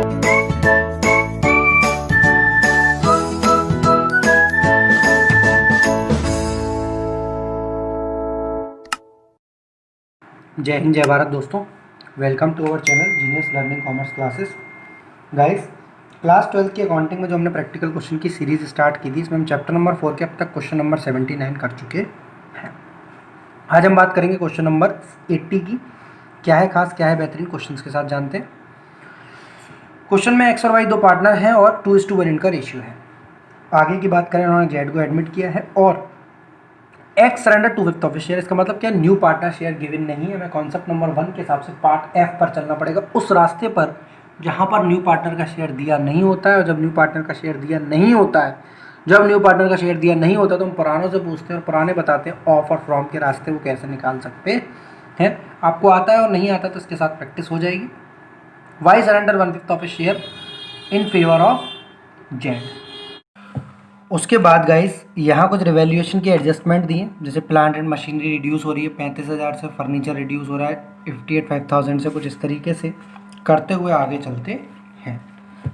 जय हिंद, जय भारत दोस्तों। Welcome to our channel genius learning commerce classes. Guys, class 12 की अकाउंटिंग में जो हमने प्रैक्टिकल क्वेश्चन की सीरीज स्टार्ट की थी, इसमें हम चैप्टर नंबर 4 के अब तक क्वेश्चन नंबर 79 कर चुके हैं। आज हम बात करेंगे क्वेश्चन नंबर 80 की। क्या है खास, क्या है बेहतरीन, क्वेश्चन के साथ जानते हैं। क्वेश्चन में एक्स और वाई दो पार्टनर हैं और 2:1 इनका रेशियो है। आगे की बात करें, उन्होंने जेड को एडमिट किया है और एक्स सरेंडर 2/5 ऑफ शेयर। इसका मतलब क्या, न्यू पार्टनर शेयर गिवन नहीं है। हमें कॉन्सेप्ट नंबर 1 के हिसाब से पार्ट एफ पर चलना पड़ेगा, उस रास्ते पर जहां पर न्यू पार्टनर का शेयर दिया नहीं होता है। और जब न्यू पार्टनर का शेयर दिया नहीं होता है, तो हम पुरानों से पूछते हैं और पुराने बताते हैं ऑफ और फ्रॉम के रास्ते वो कैसे निकाल सकते हैं। आपको आता है और नहीं आता तो इसके साथ प्रैक्टिस हो जाएगी। Y surrender 1/5 of share in favour of Z. उसके बाद गाइस, यहाँ कुछ रिवैल्यूएशन के एडजस्टमेंट दिए, जैसे प्लांट एंड मशीनरी रिड्यूस हो रही है 35,000 से, फर्नीचर रिड्यूस हो रहा है 58,500 से। कुछ इस तरीके से करते हुए आगे चलते हैं।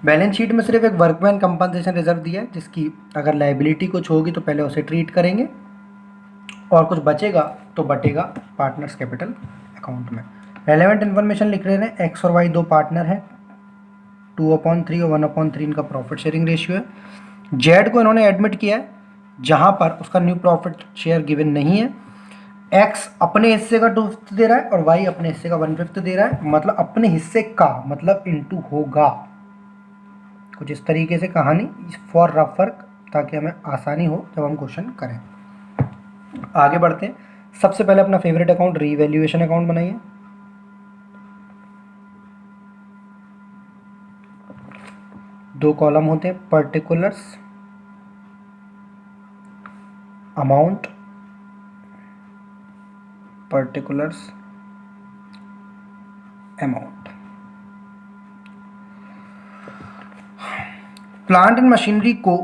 बैलेंस शीट में सिर्फ एक वर्कमैन कंपनसेशन रिजर्व दिया है, जिसकी अगर लाइबिलिटी कुछ होगी तो पहले उसे ट्रीट करेंगे और कुछ बचेगा तो बटेगा पार्टनर्स कैपिटल अकाउंट में। रेलेवेंट इन्फॉर्मेशन लिख रहे हैं, एक्स और वाई दो पार्टनर हैं, 2/3 और 1/3 इनका प्रॉफिट शेयरिंग रेशियो है। जेड को इन्होंने एडमिट किया है जहां पर उसका न्यू प्रॉफिट शेयर गिवन नहीं है। एक्स अपने हिस्से का 2/5 दे रहा है और वाई अपने हिस्से का 1/5 दे रहा है। मतलब अपने हिस्से का मतलब इनटू होगा। कुछ इस तरीके से कहानी फॉर रफ वर्क, ताकि हमें आसानी हो जब हम क्वेश्चन करें। आगे बढ़ते हैं। सबसे पहले अपना फेवरेट अकाउंट रीवैल्यूएशन अकाउंट बनाइए। दो कॉलम होते हैं, particulars amount, particulars amount. Plant and machinery को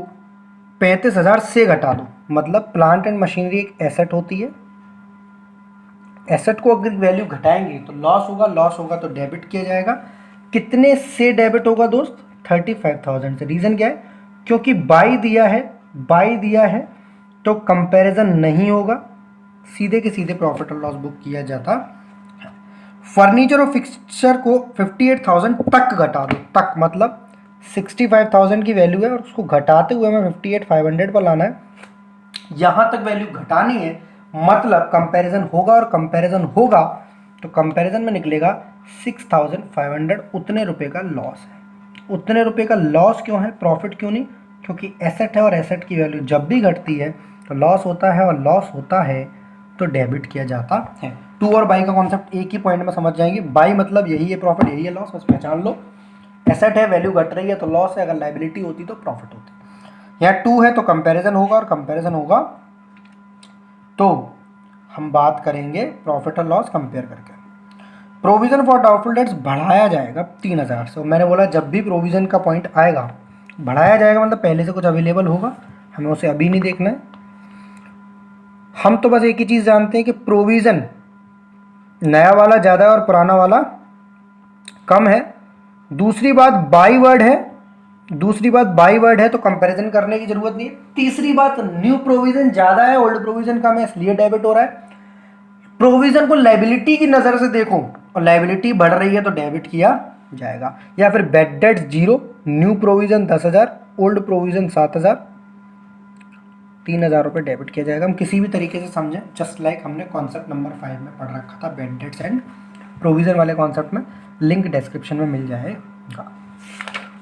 35,000 से घटा दो। मतलब प्लांट एंड मशीनरी एक एसेट होती है। एसेट को अगर वैल्यू घटाएंगे तो लॉस होगा तो डेबिट किया जाएगा। कितने से डेबिट होगा दोस्त? 35,000 से। रीजन क्या है? क्योंकि बाई दिया है तो कंपैरिजन नहीं होगा, सीधे के सीधे प्रॉफिट और लॉस बुक किया जाता। फर्नीचर और फिक्सचर को 58,000 तक घटा दो। तक मतलब 65,000 की वैल्यू है और उसको घटाते हुए हमें 58,500 पर लाना है। यहां तक वैल्यू घटानी है, मतलब कंपैरिजन होगा, और कंपैरिजन होगा तो कंपैरिजन में निकलेगा 6,500। उतने रुपए का लॉस है। उतने रुपए का लॉस क्यों है, प्रॉफिट क्यों नहीं? क्योंकि एसेट है और एसेट की वैल्यू जब भी घटती है तो लॉस होता है, और लॉस होता है तो डेबिट किया जाता है। टू और बाई का कॉन्सेप्ट एक ही पॉइंट में समझ जाएंगे। बाई मतलब यही है प्रॉफिट, यही है लॉस, बस पहचान लो। एसेट है, वैल्यू घट रही है तो लॉस है, अगर लाइबिलिटी होती तो प्रॉफिट होती। यहाँ टू है तो कंपैरिजन होगा, और कंपैरिजन होगा तो हम बात करेंगे प्रॉफिट और लॉस कंपेयर करके। प्रोविजन फॉर डाउटफुल डेट्स बढ़ाया जाएगा 3,000 से। मैंने बोला जब भी प्रोविजन का पॉइंट आएगा बढ़ाया जाएगा, मतलब पहले से कुछ अवेलेबल होगा, हमें उसे अभी नहीं देखना है। हम तो बस एक ही चीज़ जानते हैं कि प्रोविजन नया वाला ज़्यादा है और पुराना वाला कम है। दूसरी बात बाई वर्ड है तो कंपैरिजन करने की जरूरत नहीं है। तीसरी बात, न्यू प्रोविजन ज़्यादा है, ओल्ड प्रोविजन कम है, इसलिए डेबिट हो रहा है। प्रोविजन को लाइबिलिटी की नज़र से देखो और लाइबिलिटी बढ़ रही है तो डेबिट किया जाएगा। या फिर bad debt 0, new provision 10,000, old provision 7,000, 3,000 रुपये डेबिट किया जाएगा। हम किसी भी तरीके से समझें, जस्ट लाइक हमने कॉन्सेप्ट नंबर 5 में पढ़ रखा था, बैड डेट्स एंड प्रोविजन वाले कॉन्सेप्ट में, लिंक डिस्क्रिप्शन में मिल जाएगा।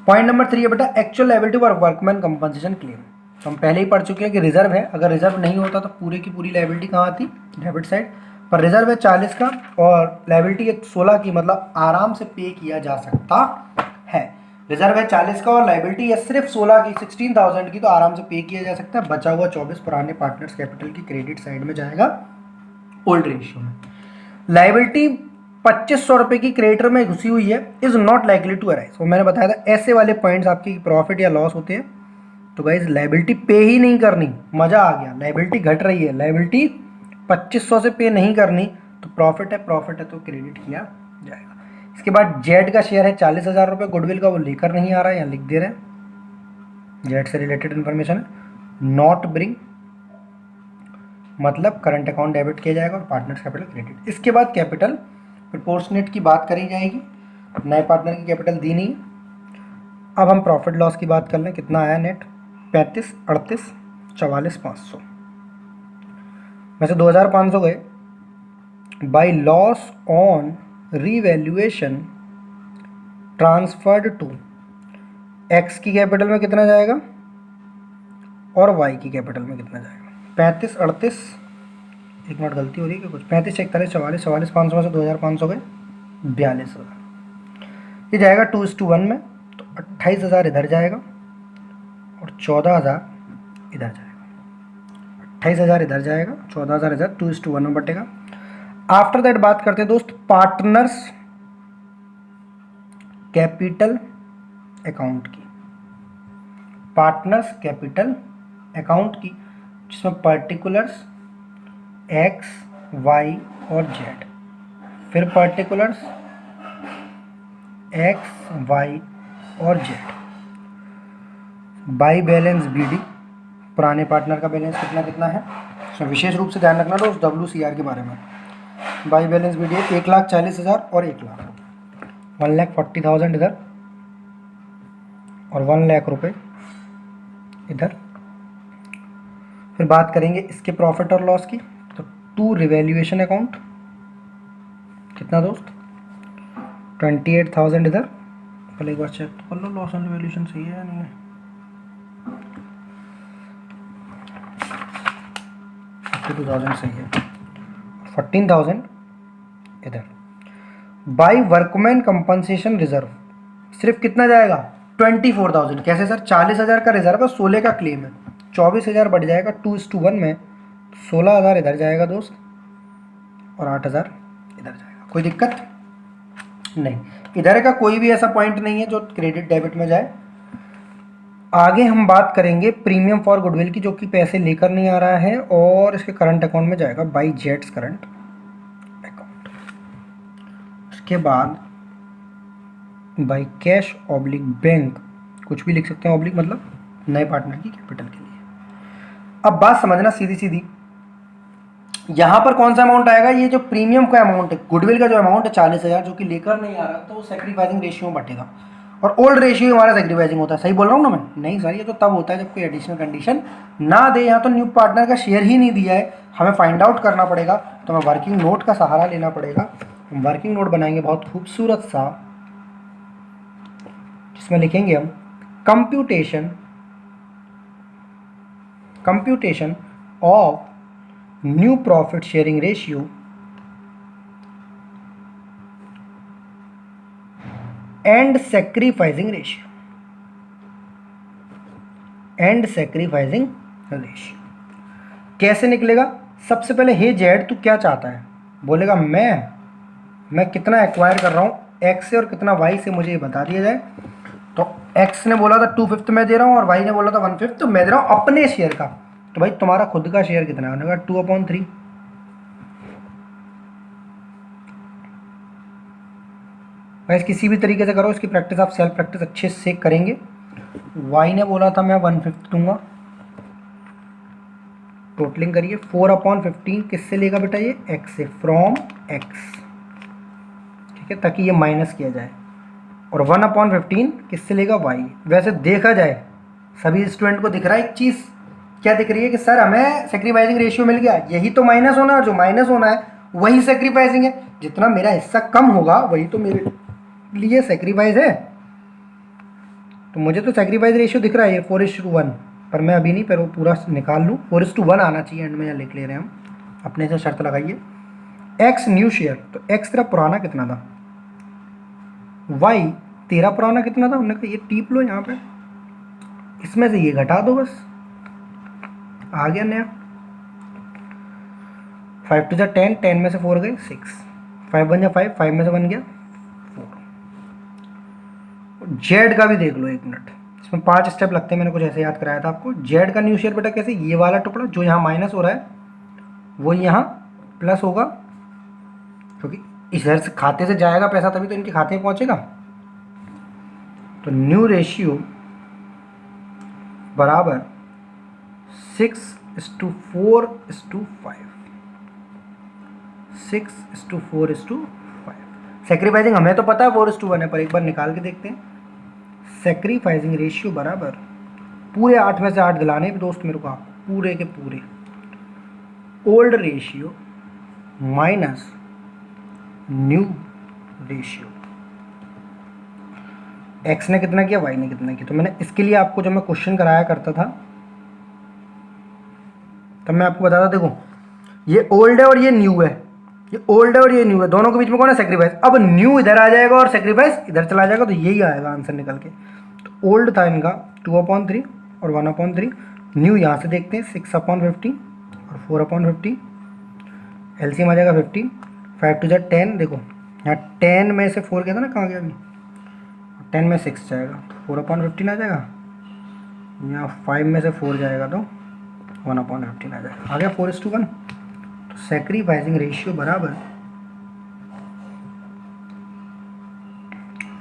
पॉइंट नंबर 3 है बेटा, actual liability for workman compensation claim. तो हम पहले ही पढ़ चुके हैं कि रिजर्व है, अगर रिजर्व नहीं होता तो पूरे की पूरी लायबिलिटी कहाँ आती? डेबिट साइड पर। रिजर्व है 40 का और लायबिलिटी है 16 की, मतलब आराम से पे किया जा सकता है। रिजर्व है 40 का और लायबिलिटी है सिर्फ 16 की, 16,000 की, तो आराम से पे किया जा सकता है। बचा हुआ 24 पुराने पार्टनर्स कैपिटल की क्रेडिट साइड में जाएगा, ओल्ड रेशियो में। लायबिलिटी 2,500 रुपये की क्रेडिटर में घुसी हुई है, is not likely to arise. वो मैंने बताया था ऐसे वाले पॉइंट्स आपकी प्रॉफिट या लॉस होते हैं तो गाइज लायबिलिटी पे ही नहीं करनी। मजा आ गया, लायबिलिटी घट रही है, लायबिलिटी 2,500 से पे नहीं करनी तो प्रॉफिट है तो क्रेडिट किया जाएगा। इसके बाद जेड का शेयर है 40,000 रुपये, गुडविल का वो लेकर नहीं आ रहा है, यहाँ लिख दे रहे हैं, जेड से रिलेटेड इन्फॉर्मेशन है। नॉट ब्रिंग मतलब करंट अकाउंट डेबिट किया जाएगा और पार्टनर्स कैपिटल क्रेडिट। इसके बाद कैपिटल प्रोपोर्शनेट की बात करी जाएगी, नए पार्टनर की कैपिटल दी नहीं। अब हम प्रॉफिट लॉस की बात कर लें, कितना आया नेट, 35, 38, 44, 500 में से 2,500 गए। By loss on revaluation transferred to, X की कैपिटल में कितना जाएगा और वाई की कैपिटल में कितना जाएगा, 35, 38, एक मिनट गलती हो रही है क्या कुछ, 35, 41, 44, 44, 500 में से 2,500 गए 42,000। ये जाएगा 2:1 में, तो 28,000 इधर जाएगा और 14,000 इधर जाएगा। 28,000 इधर जाएगा, 14,000 इधर, 2:1 में बटेगा। आफ्टर दैट बात करते हैं दोस्त पार्टनर्स कैपिटल अकाउंट की, पार्टनर्स कैपिटल अकाउंट की, जिसमें पर्टिकुलर्स एक्स, वाई और जेड, फिर पर्टिकुलर्स एक्स, वाई और जेड, बाई बैलेंस बीडी, पुराने पार्टनर का बैलेंस कितना कितना है, इसमें विशेष रूप से ध्यान रखना दोस्त WCR के बारे में। बाई बैलेंस बीडी 1,40,000 और 1,00,000, 1,40,000 इधर और 1,00,000 रुपये इधर। फिर बात करेंगे इसके प्रॉफिट और लॉस की, तो टू रिवैल्यूएशन अकाउंट कितना दोस्त, 28,000 इधर, पहले एक बार चेक तो कर लो लॉस एंड रिवैल्यूएशन सही है या नहीं है, 52,000 सही है, 14,000 इधर। बाई वर्कमैन कंपनसेशन रिजर्व सिर्फ कितना जाएगा, 24,000। कैसे सर, 40,000 का रिजर्व है, 16 का क्लेम है, 24,000 बढ़ जाएगा 2:1 में, 16,000 इधर जाएगा दोस्त और 8,000 इधर जाएगा। कोई दिक्कत नहीं, इधर का कोई भी ऐसा पॉइंट नहीं है जो क्रेडिट डेबिट में जाए। आगे हम बात करेंगे प्रीमियम फॉर गुडविल की, जो कि पैसे लेकर नहीं आ रहा है और इसके करंट अकाउंट में जाएगा बाई जेड्स करंट अकाउंट। उसके बाद बाई कैश ऑब्लिक बैंक, कुछ भी लिख सकते हैं, ऑब्लिक मतलब नए पार्टनर की कैपिटल के लिए। अब बात समझना सीधी सीधी, यहां पर कौन सा अमाउंट आएगा, ये जो प्रीमियम का अमाउंट है, गुडविल का जो अमाउंट है 40,000 जो कि लेकर नहीं आ रहा, तो वो सेक्रीफाइसिंग रेशियो में बटेगा और ओल्ड रेशियो हमारा सेक्रीफाइसिंग होता है। सही बोल रहा हूँ ना मैं, नहीं सर ये तो तब होता है जब कोई एडिशनल कंडीशन ना दे। यहाँ तो न्यू पार्टनर का शेयर ही नहीं दिया है, हमें फाइंड आउट करना पड़ेगा, तो हमें वर्किंग नोट का सहारा लेना पड़ेगा। हम वर्किंग नोट बनाएंगे बहुत खूबसूरत सा, जिसमें लिखेंगे हम computation of new profit sharing ratio and sacrificing ratio. कैसे निकलेगा, सबसे पहले हे जेड तू क्या चाहता है, बोलेगा मैं कितना एक्वायर कर रहा हूँ एक्स से और कितना वाई से, मुझे ये बता दिया जाए। तो एक्स ने बोला था 2/5 मैं दे रहा हूँ और वाई ने बोला था 1/5 तो मैं दे रहा हूँ अपने शेयर का। तो भाई तुम्हारा खुद का शेयर कितना है, उन्होंने कहा 2/3। भाई किसी भी तरीके से करो, इसकी प्रैक्टिस आप सेल्फ प्रैक्टिस अच्छे से करेंगे। वाई ने बोला था मैं 1/5 दूंगा, टोटलिंग करिए, 4/15 किससे लेगा बेटा, ये एक्स से, फ्रॉम एक्स, ठीक है, ताकि ये माइनस किया जाए। और 1/15 किससे लेगा, वाई। वैसे देखा जाए सभी स्टूडेंट को दिख रहा है एक चीज़, क्या दिख रही है कि सर हमें सेक्रीफाइसिंग रेशियो मिल गया, यही तो माइनस होना है और जो माइनस होना है वही सेक्रीफाइसिंग है। जितना मेरा हिस्सा कम होगा वही तो मेरे लिए सेक्रीफाइस है। तो मुझे तो सेक्रीफाइस रेशियो दिख रहा है ये 4:1, पर मैं अभी नहीं, पर वो पूरा निकाल लूँ, 4:1 आना चाहिए एंड में, यहाँ लिख ले रहे हैं हम, अपने से शर्त लगाइए। एक्स न्यू शेयर, तो एक्स तेरा पुराना कितना था, वाई तेरा पुराना कितना था, उन्होंने कहा ये टीप लो यहाँ पे, इसमें से ये घटा दो, बस आ गया नया। 5 to 10, 10 में से 4 गए 6, 5 1 5, 5 में से 1 गया 4। जेड का भी देख लो एक मिनट, इसमें 5 स्टेप लगते हैं, मैंने कुछ ऐसे याद कराया था आपको। जेड का न्यू शेयर बेटा कैसे, ये वाला टुकड़ा जो यहाँ माइनस हो रहा है वो यहाँ प्लस होगा, क्योंकि इधर से खाते से जाएगा पैसा तभी तो इनके खाते में पहुंचेगा। तो न्यू रेशियो बराबर 6:4:5, 6:4:5। सेक्रीफाइसिंग हमें तो पता है 4:1 है, पर एक बार निकाल के देखते हैं। सेक्रीफाइसिंग रेशियो बराबर पूरे 8 में से 8 दिलाने दोस्त मेरे को, आप पूरे के पूरे old ratio minus new ratio. X ने कितना किया, वाई ने कितना किया। तो मैंने इसके लिए आपको जब मैं क्वेश्चन कराया करता था तब मैं आपको बताता, देखो ये ओल्ड है और ये न्यू है, ये ओल्ड है और ये न्यू है, दोनों के बीच में कौन है, सेक्रीफाइस। अब न्यू इधर आ जाएगा और सेक्रीफाइस इधर चला जाएगा, तो यही आएगा आंसर निकल के। तो ओल्ड था इनका 2/3 और 1/3। न्यू यहाँ से देखते हैं 6/50 और 4/50। एलसीएम आ जाएगा 15, 5 to 10। देखो यहाँ 10 में से 4 गया था ना, कहाँ गया अभी, 10 में 6 जाएगा तो 4/15 आ जाएगा। यहाँ 5 में से 4 जाएगा तो 1/15 आ जाएगा। आ गया 4:1। तो सेक्रीफाइसिंग रेशियो बराबर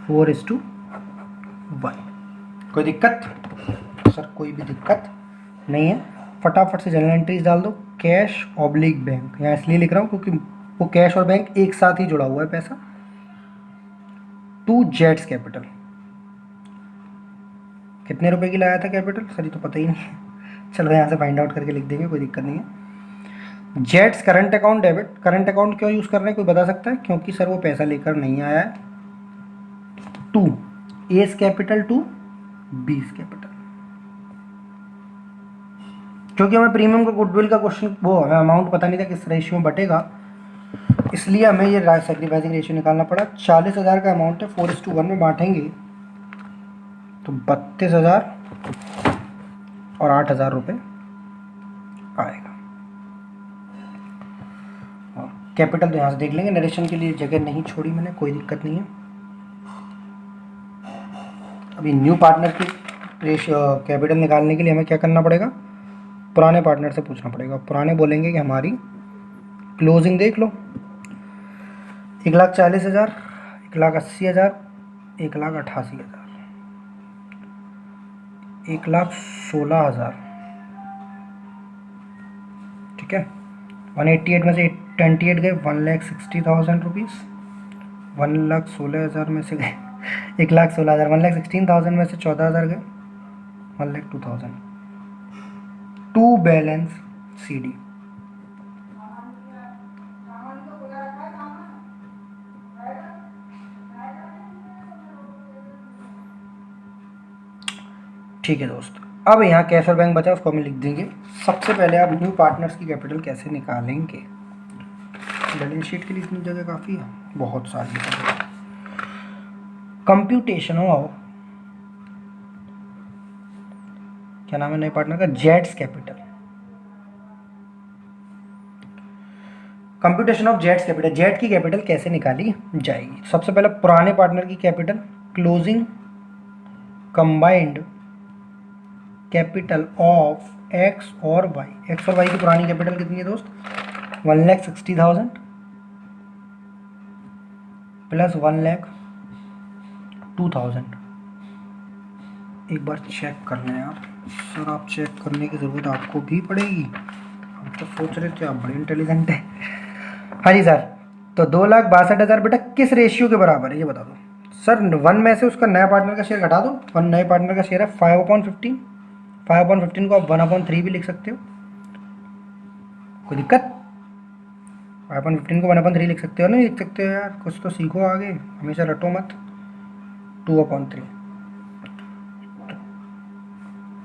4:1। कोई दिक्कत सर? कोई भी दिक्कत नहीं है। फटाफट से जनरल एंट्रीज डाल दो। कैश ऑब्लिक बैंक, यहाँ इसलिए लिख रहा हूँ क्योंकि वो कैश और बैंक एक साथ ही जुड़ा हुआ है पैसा। टू जेट्स कैपिटल, कितने रुपए की लाया था कैपिटल सर, ये तो पता ही नहीं है। चलो यहाँ से फाइंड आउट करके लिख देंगे, कोई दिक्कत नहीं है। Jets current account debit. Current account क्यों यूज़ कर रहे हैं, कोई बता सकता है? क्योंकि सर वो पैसा लेकर नहीं आया है। To S capital to B's capital, क्योंकि हमें प्रीमियम का गुडविल का क्वेश्चन वो हमें अमाउंट पता नहीं था किस रेशियो में बटेगा, इसलिए हमें ये सेक्रीफाइसिंग रेशियो निकालना पड़ा। 40,000 का अमाउंट है, 4:1 में बांटेंगे तो 32,000 और 8,000 रुपये आएगा। कैपिटल तो यहाँ से देख लेंगे, नरेशन के लिए जगह नहीं छोड़ी मैंने, कोई दिक्कत नहीं है। अभी न्यू पार्टनर की रेशियो कैपिटल निकालने के लिए हमें क्या करना पड़ेगा, पुराने पार्टनर से पूछना पड़ेगा। पुराने बोलेंगे कि हमारी क्लोजिंग देख लो, 1,40,000, 1,80,000, 1,88,000, 1,16,000, ठीक है। 188 में से 28 गए, 1,60,000 रुपीज़। 1,16,000 में से गए 1,16,000, 1,16,000 में से 14,000 गए, 1,02,000। To balance CD। ठीक है दोस्त, अब यहाँ कैश और बैंक बचा, उसको हम लिख देंगे। सबसे पहले आप न्यू पार्टनर्स की कैपिटल कैसे निकालेंगे। बैलेंस शीट के लिए इतनी जगह काफ़ी है, बहुत सारी जगह। कंप्यूटेशन ऑफ, क्या नाम है नए पार्टनर का, jets capital. Computation of jets capital, jet की कैपिटल कैसे निकाली जाएगी। सबसे पहले पुराने पार्टनर की capital, closing combined capital of x और वाई। एक्स और वाई की पुरानी कैपिटल कितनी है दोस्त, 1,60,000 प्लस 1,02,000। एक बार चेक कर लें आप सर, आप चेक करने की ज़रूरत आपको भी पड़ेगी, हम तो सोच रहे थे आप बड़े इंटेलिजेंट हैं। हाँ जी सर, तो 2,62,000 बेटा किस रेशियो के बराबर है ये बता दो सर। 1 में से उसका नया पार्टनर का शेयर घटा दो। 1 नए पार्टनर का शेयर है 5/15, 5/15 को आप 1/3 भी लिख सकते हो, कोई दिक्कत। 5/15 को 1/3 लिख सकते हो, नहीं लिख सकते हो यार, कुछ तो सीखो आगे, हमेशा रटो मत। 2/3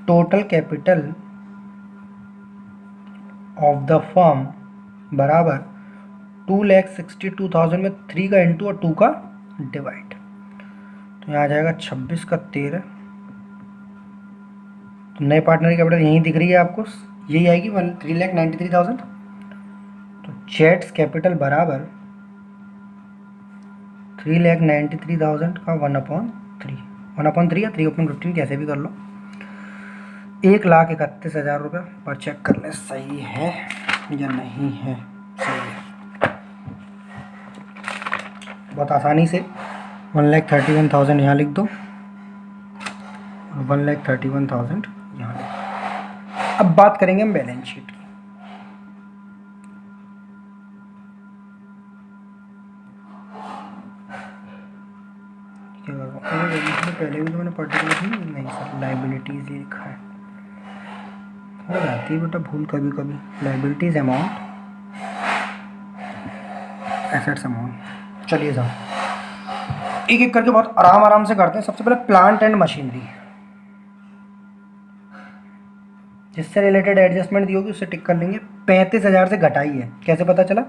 total capital of the firm बराबर 2,62,000 में 3 का इंटू और 2 का डिवाइड, तो यहाँ आ जाएगा 26 का 13। तो नए पार्टनर की कैपिटल यहीं दिख रही है आपको, यही आएगी 3,93,000। तो जेट्स कैपिटल बराबर 3,93,000 का 1/3, 1/3 या 3/15 कैसे भी कर लो, 1,31,000 रुपये पर चेक कर ले सही है या नहीं है। सही है। बहुत आसानी से 1,31,000 यहाँ लिख दो, 1,31,000 यहाँ लिख दो। अब बात करेंगे हम बैलेंस शीट की। पहले भी तो मैंने पर्टिकुलर नहीं सर, लाइबिलिटीज ये लिखा है, हो जाती है बेटा भूल कभी कभी। Liabilities amount, assets amount. चलिए साहब एक एक करके बहुत आराम से करते हैं। सबसे पहले प्लांट एंड मशीनरी, जिससे रिलेटेड एडजस्टमेंट दी होगी उससे टिक कर लेंगे। 35,000 से घटाई है, कैसे पता चला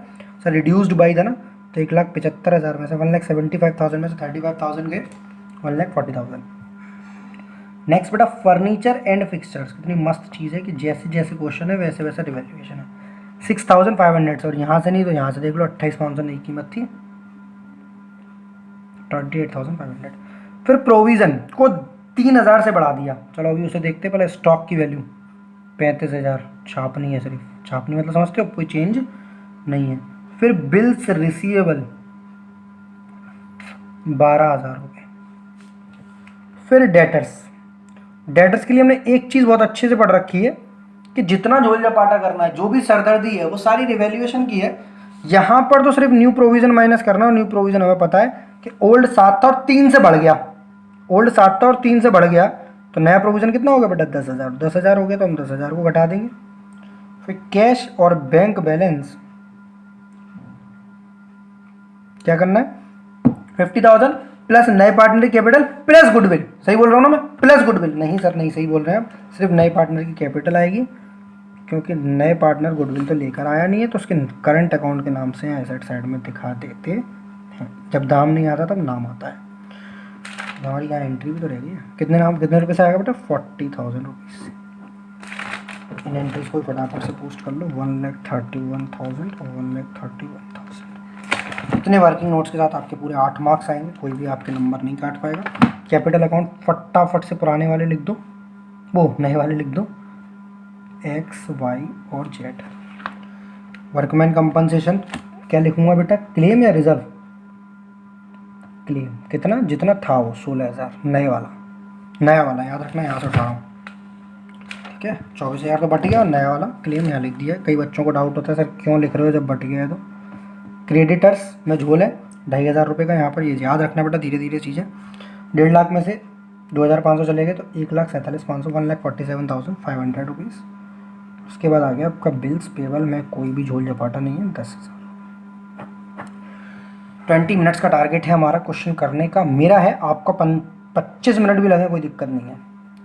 सर? रिड्यूस्ड बाई था ना, तो 1,75,000 में से 1,75,000 में से 35,000 गए, 1,40,000। नेक्स्ट बेटा फर्नीचर एंड फिक्सचर्स, कितनी मस्त चीज़ है कि जैसे जैसे क्वेश्चन है वैसे वैसे रिवैल्यूएशन है। 6,500 और यहाँ से नहीं तो यहाँ से देख लो, 28,500 नई कीमत थी, 28,500। फिर प्रोविज़न को 3,000 से बढ़ा दिया। चलो अभी उसे देखते, पहले स्टॉक की वैल्यू 35,000, छापनी है सिर्फ, छापनी मतलब समझते हो, कोई चेंज नहीं है। फिर बिल्स रिसीवेबल 12,000 हो गए। फिर डेटर्स के लिए हमने एक चीज़ बहुत अच्छे से पढ़ रखी है कि जितना झोल झपाटा करना है, जो भी सरदर्दी है वो सारी रिवैल्यूएशन की है। यहाँ पर तो सिर्फ न्यू प्रोविजन माइनस करना, और न्यू प्रोविजन हमें पता है कि ओल्ड 7 था और 3 से बढ़ गया, ओल्ड 7 था और 3 से बढ़ गया, तो नया प्रोविजन कितना होगा बेटा? 10,000। 10,000 हो गया तो हम 10,000 को घटा देंगे। फिर कैश और बैंक बैलेंस क्या करना है? 50,000 प्लस नए पार्टनर की कैपिटल प्लस गुडविल। सही बोल रहा हूँ ना मैं? प्लस गुडविल नहीं सर, नहीं सही बोल रहे हैं आप, सिर्फ नए पार्टनर की कैपिटल आएगी, क्योंकि नए पार्टनर गुडविल तो लेकर आया नहीं है, तो उसके करंट अकाउंट के नाम से एसेट साइड में दिखा देते हैं। जब दाम नहीं आता तब नाम आता है। हमारी यहाँ एंट्री भी तो रहेगी। कितने रुपये से आएगा बेटा? 40,000 रुपीज़ से। इन एंट्रीज को फटाफट से पोस्ट कर लो, 1,31,000 और 1,31,000। इतने वर्किंग नोट्स के साथ आपके पूरे 8 मार्क्स आएंगे, कोई भी आपके नंबर नहीं काट पाएगा। कैपिटल अकाउंट फटाफट से पुराने वाले लिख दो, वो नए वाले लिख दो, X, Y और Z। वर्कमैन कंपनसेशन क्या लिखूंगा बेटा? क्लेम या रिजर्व? क्लेम कितना? जितना था वो 16,000, नया वाला याद रखना, यहाँ से उठा रहा हूँ, ठीक है। 24,000 तो बट गया और नया वाला क्लेम यहाँ लिख दिया। कई बच्चों को डाउट होता है सर क्यों लिख रहे हो जब बट गया है तो। क्रेडिटर्स में झोल है 2,500 रुपये का, यहाँ पर ये याद रखना बेटा, धीरे धीरे चीज़ें। 1.5 लाख में से 2,500 चले गए तो 1,47,500, 1,47,500 रुपीज़। उसके बाद आ गया आपका बिल्स पेबल में कोई भी झोल झपाटा नहीं है, 10,000। 20 मिनट्स का टारगेट है हमारा क्वेश्चन करने का, मेरा है, आपका 25 मिनट भी लगे कोई दिक्कत नहीं है।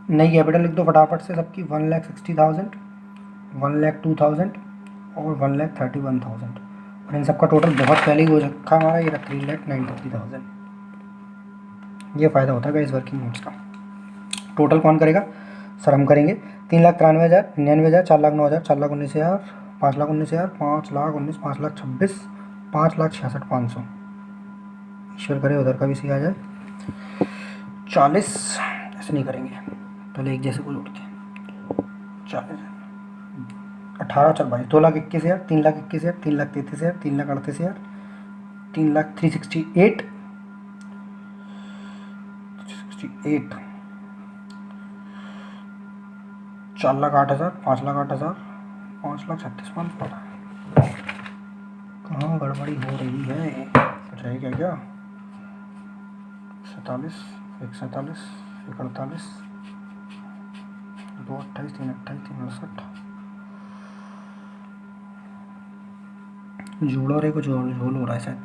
नई कैपिटल लिख दो फटाफट से सबकी, 1,60,000, 1,02,000 और 1,31,000। और इन सबका टोटल बहुत पहले ही हो रखा हमारा, ये 3,93,000। ये फ़ायदा होता है इस वर्किंग नोट्स का। टोटल कौन करेगा सर? हम करेंगे। 3,93,000, 99,000, 4,09,000, 4,19,000, 5,19,000, 5,19,000, 5,26,000, 5,66,500। ईश्वर करे उधर का भी सी आ जाए। 40 ऐसे नहीं करेंगे, पहले एक जैसे को जोड़ के 40, 18, 22, 2,21,000, 3,21,000, 3,33,000, 3,38,000, 3,368, 4,08,000, 5,08,000, 5,36,500। कहाँ गड़बड़ी हो रही है? कुछ है क्या? 47, 147, 148, 2,28, 3,28, 3,68। जोड़ो रे, कुछ झोल हो रहा है शायद,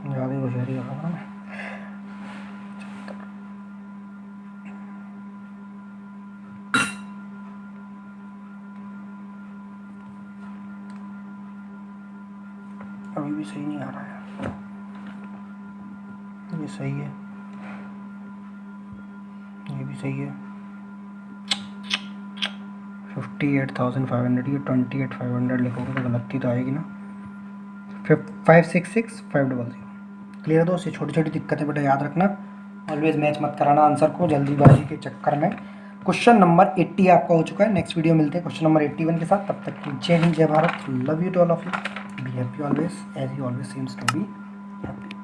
ज़्यादा ही होशियारी कर रहा है। अभी भी सही नहीं आ रहा है, ये सही है, ये भी सही है। 58,500, ये 28,500 लिखोगे तो गलती तो आएगी ना। 566,500। क्लियर दोस्त? ये छोटी छोटी दिक्कतें बेटा याद रखना, ऑलवेज मैच मत कराना आंसर को जल्दीबाजी के चक्कर में। क्वेश्चन नंबर 80 आपका हो चुका है। नेक्स्ट वीडियो मिलते हैं क्वेश्चन नंबर 81 के साथ। तब तक जय हिंद, जय Bharat, love you to all of you. be happy always as he always seems to be happy.